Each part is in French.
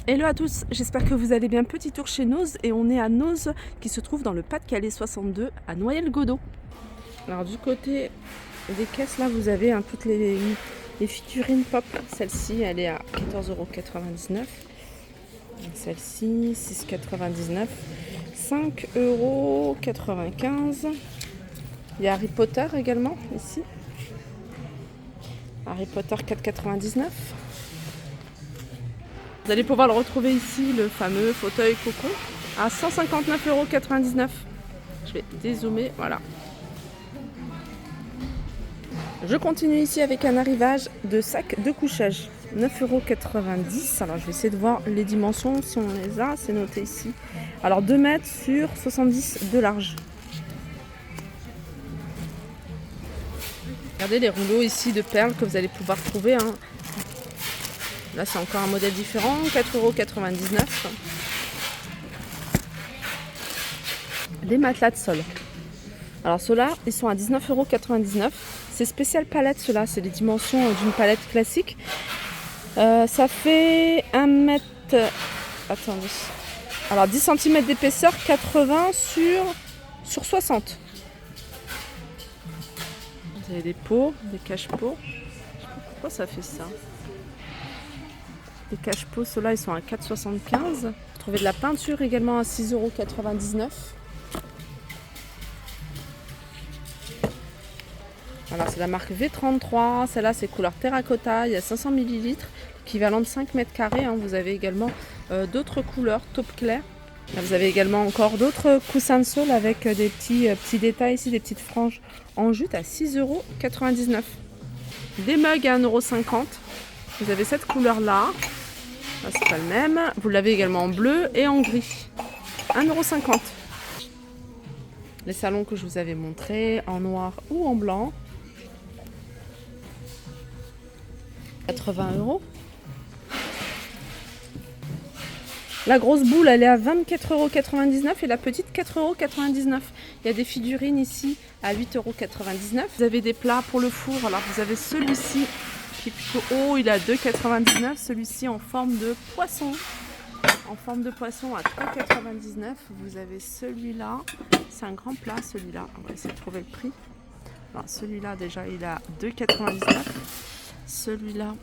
Hello à tous, j'espère que vous allez bien. Petit tour chez Noz et on est à Noz qui se trouve dans le Pas-de-Calais 62 à Noyelles-Godault. Alors du côté des caisses là vous avez toutes les figurines pop. Celle-ci elle est à 14,99 €. Celle-ci 6,99 €, 5,95 €. Il y a Harry Potter également ici. Harry Potter 4,99 €. Vous allez pouvoir le retrouver ici, le fameux fauteuil cocon, à 159,99 €. Je vais dézoomer, voilà. Je continue ici avec un arrivage de sac de couchage, 9,90 €. Alors je vais essayer de voir les dimensions, si on les a, c'est noté ici. Alors 2 mètres sur 70 de large. Regardez les rouleaux ici de perles que vous allez pouvoir trouver. Là c'est encore un modèle différent, 4,99 €. Les matelas de sol. Alors ceux-là, ils sont à 19,99 €. C'est spécial palette ceux-là, c'est les dimensions d'une palette classique. Ça fait 1 mètre... Attendez. Alors 10 cm d'épaisseur, 80 sur 60. Vous avez des pots, des cache-pots. Je sais pas pourquoi ça fait ça. Les cache-pots, ceux-là, ils sont à 4,75 €. Vous trouvez de la peinture également à 6,99 €. Voilà, c'est la marque V33. Celle-là, c'est couleur terracotta. Il y a 500 ml, équivalent de 5 mètres carrés. Vous avez également d'autres couleurs, taupe clair. Là, vous avez également encore d'autres coussins de sol avec des petits détails ici, des petites franges en jute à 6,99 €. Des mugs à 1,50 €. Vous avez cette couleur-là. Là, c'est pas le même. Vous l'avez également en bleu et en gris. 1,50 €. Les salons que je vous avais montrés, en noir ou en blanc. 80 €. La grosse boule, elle est à 24,99 € et la petite 4,99 €. Il y a des figurines ici à 8,99 €. Vous avez des plats pour le four. Alors vous avez celui-ci qui est plutôt haut, il est à 2,99 €. Celui-ci en forme de poisson. En forme de poisson à 3,99 €. Vous avez celui-là. C'est un grand plat celui-là. On va essayer de trouver le prix. Alors, celui-là déjà il est à 2,99 €. Celui-là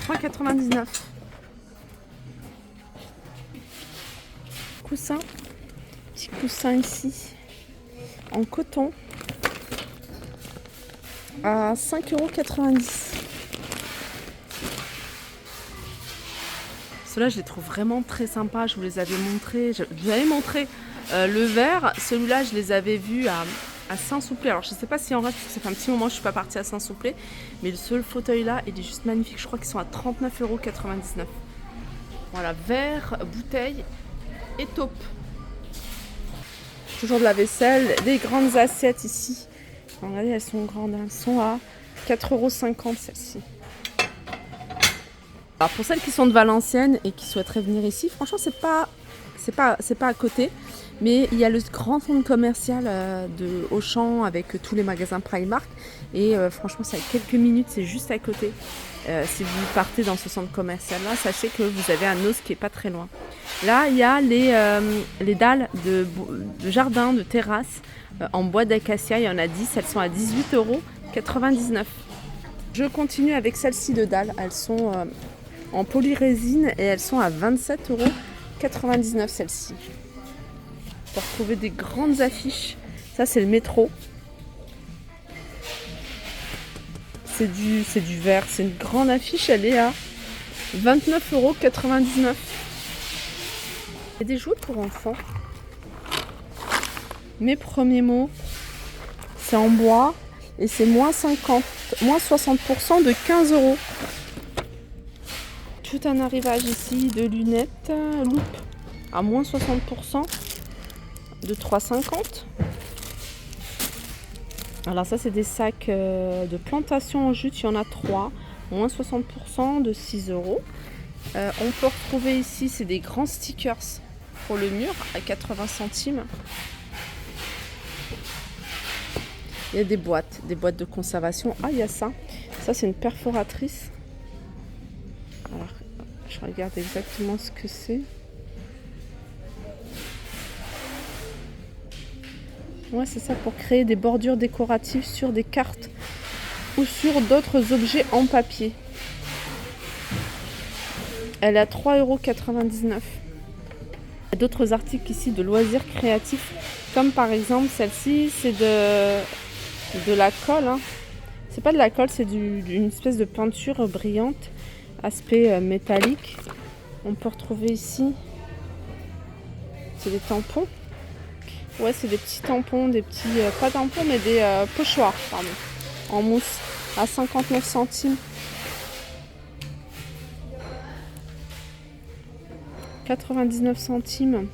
3,99 €. Coussin, petit coussin ici en coton à 5,90 €. Ceux-là je les trouve vraiment très sympas. Je vous les avais montrés. Je vous avais montré le vert. Celui-là je les avais vus à Saint-Souplé. Alors je ne sais pas si en reste, parce que ça fait un petit moment que je ne suis pas partie à Saint-Souplé, mais le seul fauteuil là il est juste magnifique. Je crois qu'ils sont à 39,99 €. Voilà, verre, bouteille et taupe. Toujours de la vaisselle, des grandes assiettes ici. Regardez, elles sont grandes, elles sont à 4,50 € celles-ci. Alors pour celles qui sont de Valenciennes et qui souhaiteraient venir ici, franchement c'est pas à côté, mais il y a le grand centre commercial de Auchan avec tous les magasins Primark et franchement c'est à quelques minutes, c'est juste à côté. Si vous partez dans ce centre commercial là, sachez que vous avez un Noz qui est pas très loin. Là il y a les dalles de jardin, de terrasse en bois d'acacia, il y en a 10, elles sont à 18,99 €. Je continue avec celles-ci de dalles, elles sont en polyrésine et elles sont à 27,99 € celles-ci. Pour trouver des grandes affiches, ça c'est le métro. C'est du verre, c'est une grande affiche, elle est à 29,99 €. Il y a des jouets pour enfants. Mes premiers mots, c'est en bois et c'est moins 60% de 15 €. Tout un arrivage ici de lunettes, loupe à moins 60% de 3,50 €. Alors ça c'est des sacs de plantation en jute, il y en a 3, moins 60% de 6 €. On peut retrouver ici, c'est des grands stickers pour le mur à 80 centimes. Il y a des boîtes de conservation. Ah, il y a ça. Ça, c'est une perforatrice. Alors, je regarde exactement ce que c'est. Ouais, c'est ça, pour créer des bordures décoratives sur des cartes ou sur d'autres objets en papier. Elle est à 3,99 €. Il y a d'autres articles ici de loisirs créatifs, comme par exemple celle-ci, c'est de la colle. Hein. C'est pas de la colle, c'est d'une espèce de peinture brillante, aspect métallique. On peut retrouver ici, c'est des tampons. Ouais, c'est des petits tampons, des petits, pas tampons, mais des pochoirs, pardon, en mousse, à 59 centimes. 99 centimes.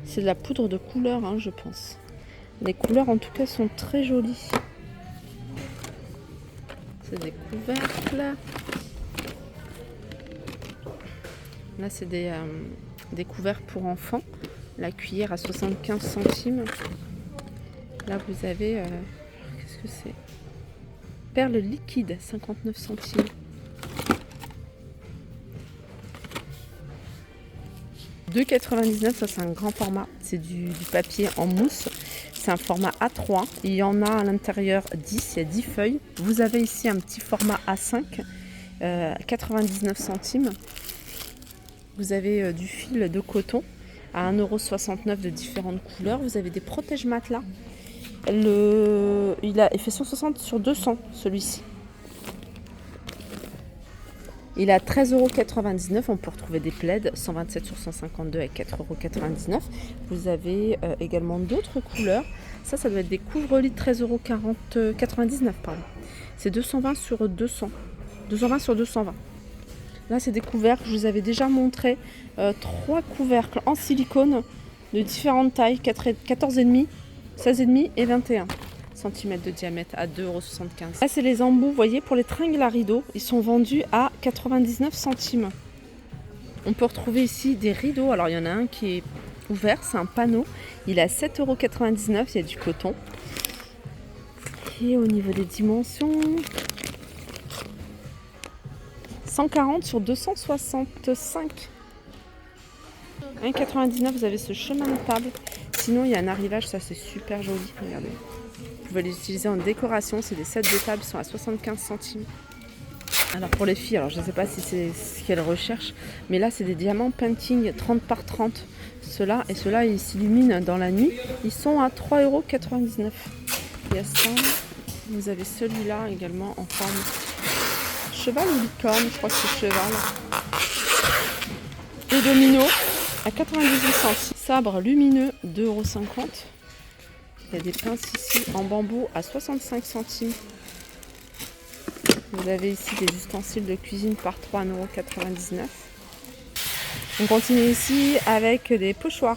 C'est de la poudre de couleur, hein, je pense. Les couleurs, en tout cas, sont très jolies. C'est des couvercles. Là, c'est des couverts pour enfants. La cuillère à 75 centimes. Là, vous avez... qu'est-ce que c'est? Perles liquides, 59 centimes. 2,99 €, ça c'est un grand format. C'est du papier en mousse. C'est un format A3. Il y en a à l'intérieur 10, il y a 10 feuilles. Vous avez ici un petit format A5, 99 centimes. Vous avez du fil de coton à 1,69 € de différentes couleurs. Vous avez des protège-matelas. Il fait 160 sur 200 celui-ci. Il est à 13,99 €. On peut retrouver des plaids 127 sur 152 à 4,99 €. Vous avez également d'autres couleurs. Ça doit être des couvre-lits 13,99 €. Pardon. C'est 220 sur 200. 220 sur 220. Là, c'est des couvercles. Je vous avais déjà montré 3 couvercles en silicone de différentes tailles, 14,5, 16,5 et 21 cm de diamètre à 2,75 €. Là, c'est les embouts, vous voyez, pour les tringles à rideaux. Ils sont vendus à 99 centimes. On peut retrouver ici des rideaux. Alors, il y en a un qui est ouvert, c'est un panneau. Il est à 7,99 €. Il y a du coton. Et au niveau des dimensions... 140 sur 265. 1,99 €, vous avez ce chemin de table. Sinon, il y a un arrivage, ça c'est super joli. Regardez. Vous pouvez les utiliser en décoration. C'est des sets de table, ils sont à 75 centimes. Alors pour les filles, alors je ne sais pas si c'est ce qu'elles recherchent, mais là c'est des diamants painting 30 par 30. Ceux-là et ceux-là, ils s'illuminent dans la nuit. Ils sont à 3,99 €. Il y a ça. Vous avez celui-là également en forme cheval ou licorne, je crois que c'est cheval. Et dominos à 98 centimes. Sabre lumineux 2,50 €. Il y a des pinces ici en bambou à 65 centimes. Vous avez ici des ustensiles de cuisine par 3,99 €. On continue ici avec des pochoirs.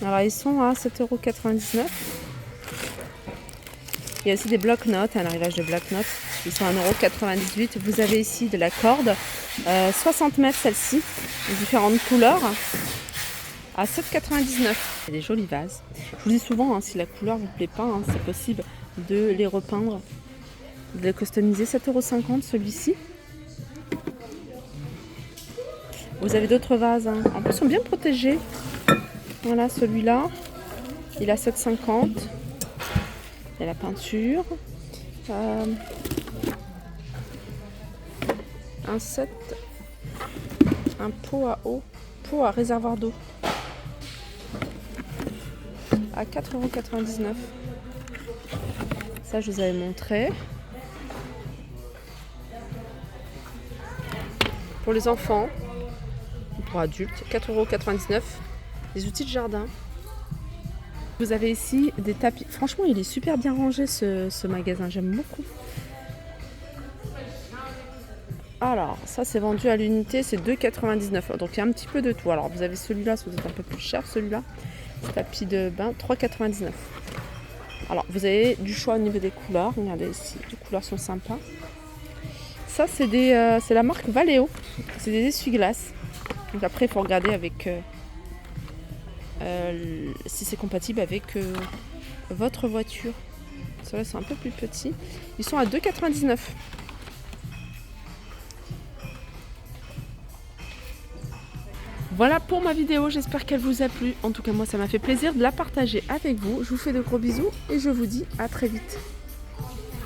Alors ils sont à 7,99 €. Il y a aussi des blocs-notes, un arrivage de blocs-notes. Ils sont à 1,98 €. Vous avez ici de la corde, 60 mètres celle-ci, de différentes couleurs, à 7,99 €. Il y a des jolis vases. Je vous dis souvent, hein, si la couleur ne vous plaît pas, hein, c'est possible de les repeindre, de les customiser. 7,50 € celui-ci. Vous avez d'autres vases. Hein. En plus, ils sont bien protégés. Voilà, celui-là, il a 7,50 €. Il y a la peinture. Un set, un pot à eau, pot à réservoir d'eau à 4,99 €. Ça, je vous avais montré. Pour les enfants, pour adultes, 4,99 €. Des outils de jardin. Vous avez ici des tapis. Franchement, il est super bien rangé ce magasin. J'aime beaucoup. Alors, ça c'est vendu à l'unité, c'est 2,99 €. Donc il y a un petit peu de tout. Alors vous avez celui-là, ça doit être un peu plus cher celui-là. Tapis de bain, 3,99 €. Alors vous avez du choix au niveau des couleurs. Regardez ici, les couleurs sont sympas. Ça c'est la marque Valeo. C'est des essuie-glaces. Donc après il faut regarder avec si c'est compatible avec votre voiture. Ceux-là sont un peu plus petits. Ils sont à 2,99 €. Voilà pour ma vidéo, j'espère qu'elle vous a plu. En tout cas, moi, ça m'a fait plaisir de la partager avec vous. Je vous fais de gros bisous et je vous dis à très vite.